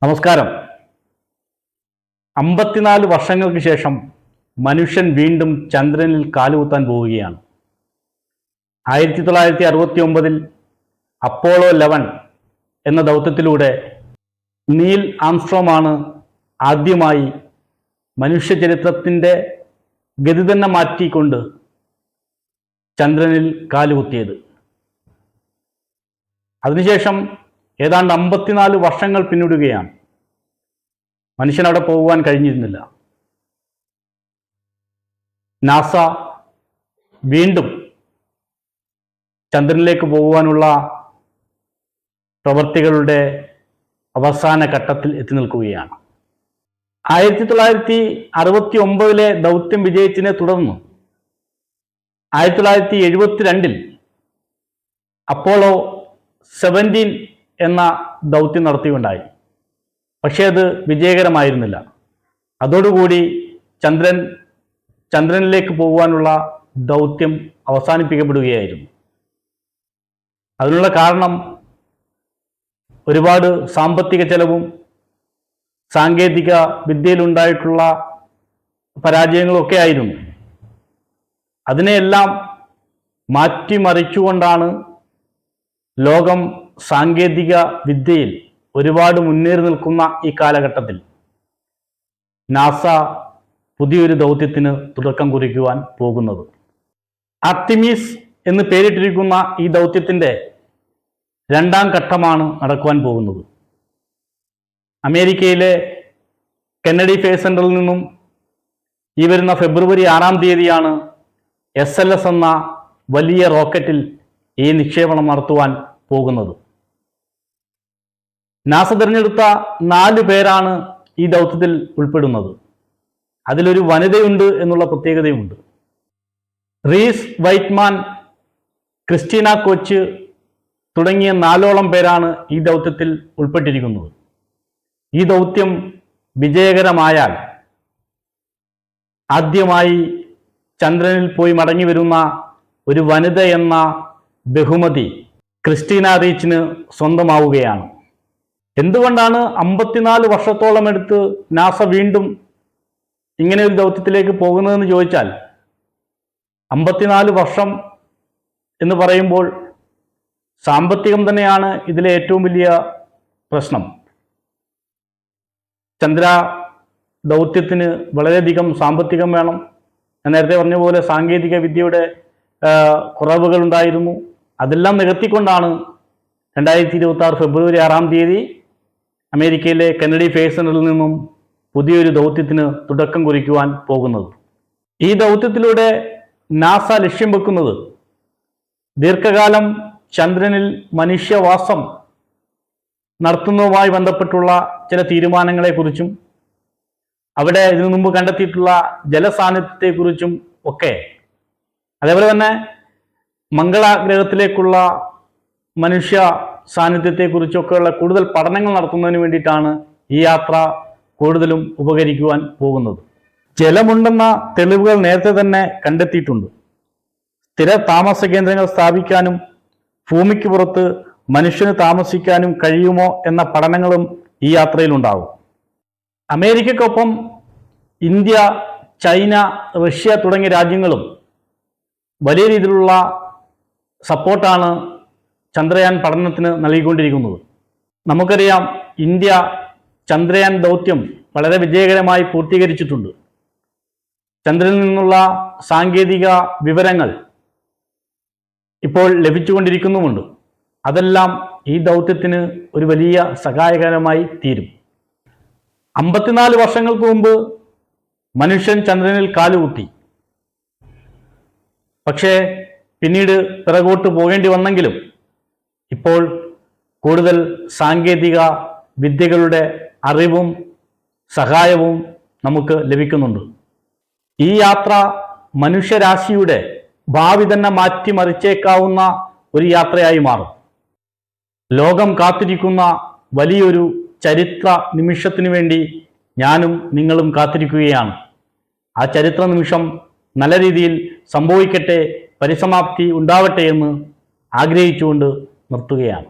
നമസ്കാരം. 54 വർഷങ്ങൾക്ക് ശേഷം മനുഷ്യൻ വീണ്ടും ചന്ദ്രനിൽ കാലുകുത്താൻ പോവുകയാണ്. 1969 അപ്പോളോ 11 എന്ന ദൗത്യത്തിലൂടെ നീൽ ആംസ്ട്രോങ് ആദ്യമായി മനുഷ്യ ചരിത്രത്തിൻ്റെ ഗതി തന്നെ മാറ്റിക്കൊണ്ട് ചന്ദ്രനിൽ കാലുകുത്തിയത്. അതിനുശേഷം ഏതാണ്ട് 54 വർഷങ്ങൾ പിന്നിടുകയാണ്. മനുഷ്യനവിടെ പോകുവാൻ കഴിഞ്ഞിരുന്നില്ല. നാസ വീണ്ടും ചന്ദ്രനിലേക്ക് പോകുവാനുള്ള പ്രവൃത്തികളുടെ അവസാന ഘട്ടത്തിൽ എത്തി നിൽക്കുകയാണ്. 1969 ദൗത്യം വിജയിച്ചതിനെ തുടർന്ന് 1972 അപ്പോളോ 17 എന്ന ദൗത്യം നടത്തുകയുണ്ടായി. പക്ഷേ അത് വിജയകരമായിരുന്നില്ല. അതോടുകൂടി ചന്ദ്രനിലേക്ക് പോകുവാനുള്ള ദൗത്യം അവസാനിപ്പിക്കപ്പെടുകയായിരുന്നു. അതിനുള്ള കാരണം ഒരുപാട് സാമ്പത്തിക ചെലവും സാങ്കേതിക വിദ്യയിലുണ്ടായിട്ടുള്ള പരാജയങ്ങളൊക്കെ ആയിരുന്നു. അതിനെയെല്ലാം മാറ്റിമറിച്ചുകൊണ്ടാണ് ലോകം സാങ്കേതിക വിദ്യയിൽ ഒരുപാട് മുന്നേറി നിൽക്കുന്ന ഈ കാലഘട്ടത്തിൽ നാസ പുതിയൊരു ദൗത്യത്തിന് തുടക്കം കുറിക്കുവാൻ പോകുന്നത്. ആർട്ടിമിസ് എന്ന് പേരിട്ടിരിക്കുന്ന ഈ ദൗത്യത്തിൻ്റെ 2ാം ഘട്ടമാണ് നടക്കുവാൻ പോകുന്നത്. അമേരിക്കയിലെ കെന്നഡി സ്പേസ് സെന്ററിൽ നിന്നും ഈ വരുന്ന ഫെബ്രുവരി 6-ാം തീയതിയാണ് SLS എന്ന വലിയ റോക്കറ്റിൽ ഈ നിക്ഷേപണം നടത്തുവാൻ പോകുന്നത്. നാസ തിരഞ്ഞെടുത്ത 4 പേരാണ് ഈ ദൗത്യത്തിൽ ഉൾപ്പെടുന്നത്. അതിലൊരു വനിതയുണ്ട് എന്നുള്ള പ്രത്യേകതയുമുണ്ട്. റീസ് വൈറ്റ്മാൻ, ക്രിസ്റ്റീന കോച്ച് തുടങ്ങിയ 4ഓളം പേരാണ് ഈ ദൗത്യത്തിൽ ഉൾപ്പെട്ടിരിക്കുന്നത്. ഈ ദൗത്യം വിജയകരമായാൽ ആദ്യമായി ചന്ദ്രനിൽ പോയി മടങ്ങി വരുന്ന ഒരു വനിത എന്ന ബഹുമതി ക്രിസ്റ്റീന റീച്ചിന് സ്വന്തമാവുകയാണ്. എന്തുകൊണ്ടാണ് 54 വർഷത്തോളം എടുത്ത് നാസ വീണ്ടും ഇങ്ങനെ ഒരു ദൗത്യത്തിലേക്ക് പോകുന്നതെന്ന് ചോദിച്ചാൽ, 54 വർഷം എന്ന് പറയുമ്പോൾ സാമ്പത്തികം തന്നെയാണ് ഇതിലെ ഏറ്റവും വലിയ പ്രശ്നം. ചന്ദ്ര ദൗത്യത്തിന് വളരെയധികം സാമ്പത്തികം വേണം. ഞാൻ നേരത്തെ പറഞ്ഞ പോലെ സാങ്കേതിക വിദ്യയുടെ കുറവുകൾ ഉണ്ടായിരുന്നു. അതെല്ലാം നികത്തിക്കൊണ്ടാണ് 2026 ഫെബ്രുവരി 6-ാം തീയതി അമേരിക്കയിലെ കെന്നഡി സ്പേസ് സെന്ററിൽ നിന്നും പുതിയൊരു ദൗത്യത്തിന് തുടക്കം കുറിക്കുവാൻ പോകുന്നത്. ഈ ദൗത്യത്തിലൂടെ നാസ ലക്ഷ്യം വെക്കുന്നത് ദീർഘകാലം ചന്ദ്രനിൽ മനുഷ്യവാസം നടത്തുന്നതുമായി ബന്ധപ്പെട്ടുള്ള ചില തീരുമാനങ്ങളെക്കുറിച്ചും അവിടെ ഇതിനു മുമ്പ് കണ്ടെത്തിയിട്ടുള്ള ജലസാന്നിധ്യത്തെക്കുറിച്ചും ഒക്കെ, അതേപോലെ തന്നെ മംഗളഗ്രഹത്തിലേക്കുള്ള മനുഷ്യ സാന്നിധ്യത്തെക്കുറിച്ചൊക്കെയുള്ള കൂടുതൽ പഠനങ്ങൾ നടത്തുന്നതിന് വേണ്ടിയിട്ടാണ് ഈ യാത്ര കൂടുതലും ഉപകരിക്കുവാൻ പോകുന്നത്. ജലമുണ്ടെന്ന തെളിവുകൾ നേരത്തെ തന്നെ കണ്ടെത്തിയിട്ടുണ്ട്. സ്ഥിര താമസ കേന്ദ്രങ്ങൾ സ്ഥാപിക്കാനും ഭൂമിക്ക് പുറത്ത് മനുഷ്യന് താമസിക്കാനും കഴിയുമോ എന്ന പഠനങ്ങളും ഈ യാത്രയിലുണ്ടാകും. അമേരിക്കയ്ക്കൊപ്പം ഇന്ത്യ, ചൈന, റഷ്യ തുടങ്ങിയ രാജ്യങ്ങളും വലിയ രീതിയിലുള്ള സപ്പോർട്ടാണ് ചന്ദ്രയാൻ പഠനത്തിന് നൽകിക്കൊണ്ടിരിക്കുന്നത്. നമുക്കറിയാം, ഇന്ത്യ ചന്ദ്രയാൻ ദൗത്യം വളരെ വിജയകരമായി പൂർത്തീകരിച്ചിട്ടുണ്ട്. ചന്ദ്രനിൽ നിന്നുള്ള സാങ്കേതിക വിവരങ്ങൾ ഇപ്പോൾ ലഭിച്ചുകൊണ്ടിരിക്കുന്നുമുണ്ട്. അതെല്ലാം ഈ ദൗത്യത്തിന് ഒരു വലിയ സഹായകരമായി തീരും. 54 വർഷങ്ങൾക്ക് മുമ്പ് മനുഷ്യൻ ചന്ദ്രനിൽ കാലുകുത്തി. പക്ഷേ പിന്നീട് പിറകോട്ട് പോകേണ്ടി വന്നെങ്കിലും ഇപ്പോൾ കൂടുതൽ സാങ്കേതിക വിദ്യകളുടെ അറിവും സഹായവും നമുക്ക് ലഭിക്കുന്നുണ്ട്. ഈ യാത്ര മനുഷ്യരാശിയുടെ ഭാവി തന്നെ മാറ്റിമറിച്ചേക്കാവുന്ന ഒരു യാത്രയായി മാറും. ലോകം കാത്തിരിക്കുന്ന വലിയൊരു ചരിത്ര നിമിഷത്തിനു വേണ്ടി ഞാനും നിങ്ങളും കാത്തിരിക്കുകയാണ്. ആ ചരിത്ര നിമിഷം നല്ല രീതിയിൽ സംഭവിക്കട്ടെ, പരിസമാപ്തി ഉണ്ടാവട്ടെ എന്ന് ആഗ്രഹിച്ചുകൊണ്ട് നിർത്തുകയാണ്.